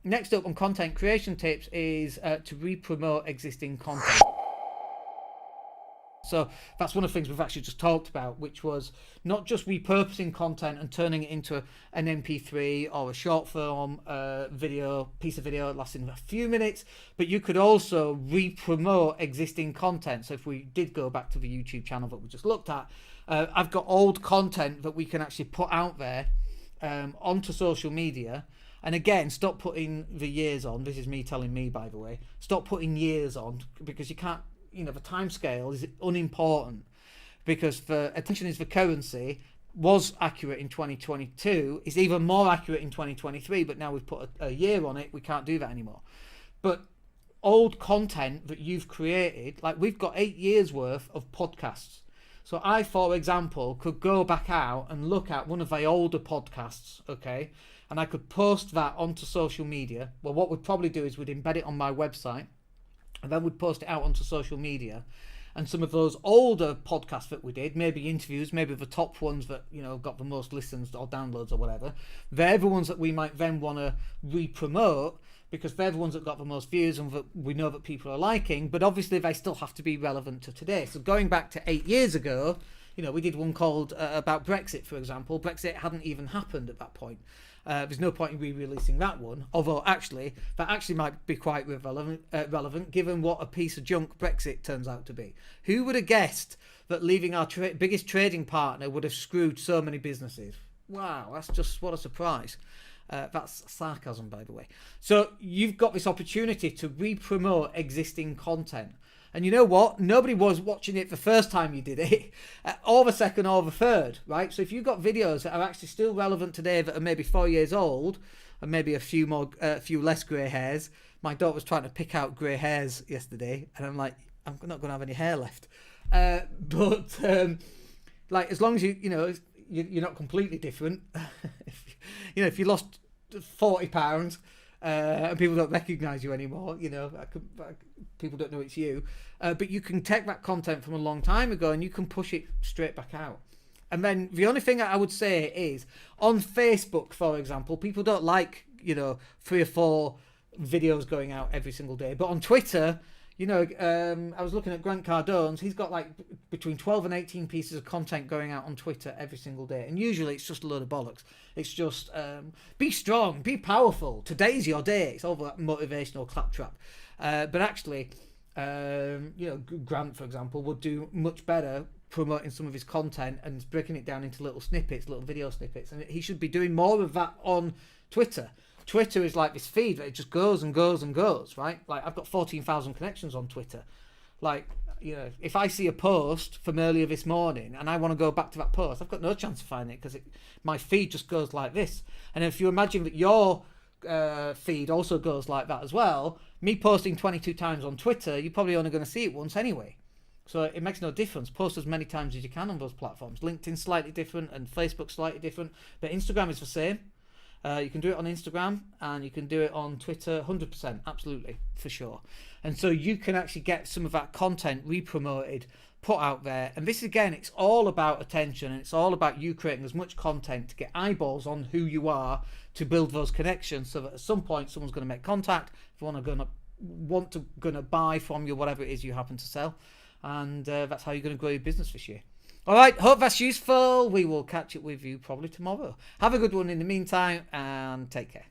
next up on content creation tips is to re-promote existing content. So that's one of the things we've actually just talked about, which was not just repurposing content and turning it into an MP3 or a short form piece of video lasting a few minutes, but you could also re-promote existing content. So if we did go back to the YouTube channel that we just looked at, I've got old content that we can actually put out there onto social media. And again, stop putting the years on. This is me telling me, by the way. Stop putting years on, because you can't, the time scale is unimportant, because the attention is the currency was accurate in 2022, is even more accurate in 2023, but now we've put a year on it, we can't do that anymore. But old content that you've created, like we've got 8 years worth of podcasts. So I, for example, could go back out and look at one of the older podcasts, okay? And I could post that onto social media. Well, what we'd probably do is we'd embed it on my website, and then we'd post it out onto social media. And some of those older podcasts that we did, maybe interviews, maybe the top ones that, got the most listens or downloads or whatever, they're the ones that we might then want to re-promote, because they're the ones that got the most views and that we know that people are liking, but obviously they still have to be relevant to today. So going back to 8 years ago, we did one called about Brexit, for example. Brexit hadn't even happened at that point. There's no point in re-releasing that one, although that actually might be quite relevant given what a piece of junk Brexit turns out to be. Who would have guessed that leaving our biggest trading partner would have screwed so many businesses? Wow, that's just, what a surprise. That's sarcasm, by the way. So you've got this opportunity to re-promote existing content. And you know what? Nobody was watching it the first time you did it, or the second or the third, right? So if you've got videos that are actually still relevant today that are maybe 4 years old, and maybe a few less grey hairs. My daughter was trying to pick out grey hairs yesterday, and I'm like, I'm not going to have any hair left. But as long as you're not completely different. if you lost 40 pounds. And people don't recognise you anymore, people don't know it's you, but you can take that content from a long time ago and you can push it straight back out. And then the only thing I would say is, on Facebook, for example, people don't like 3 or 4 videos going out every single day, but on Twitter, I was looking at Grant Cardone's. He's got like between 12 and 18 pieces of content going out on Twitter every single day. And usually it's just a load of bollocks. It's just, be strong, be powerful. Today's your day. It's all that motivational claptrap. But actually, Grant, for example, would do much better promoting some of his content and breaking it down into little video snippets. And he should be doing more of that on Twitter. Twitter is like this feed that it just goes and goes and goes, right? Like, I've got 14,000 connections on Twitter. Like, if I see a post from earlier this morning and I want to go back to that post, I've got no chance of finding it, because my feed just goes like this. And if you imagine that your feed also goes like that as well, me posting 22 times on Twitter, you're probably only going to see it once anyway. So it makes no difference. Post as many times as you can on those platforms. LinkedIn's slightly different and Facebook's slightly different, but Instagram is the same. You can do it on Instagram and you can do it on Twitter, 100%, absolutely, for sure. And so you can actually get some of that content re-promoted, put out there. And this, again, it's all about attention, and it's all about you creating as much content to get eyeballs on who you are, to build those connections, so that at some point someone's going to make contact, if you want to buy from you, whatever it is you happen to sell. And that's how you're going to grow your business this year. All right, hope that's useful. We will catch up with you probably tomorrow. Have a good one in the meantime, and take care.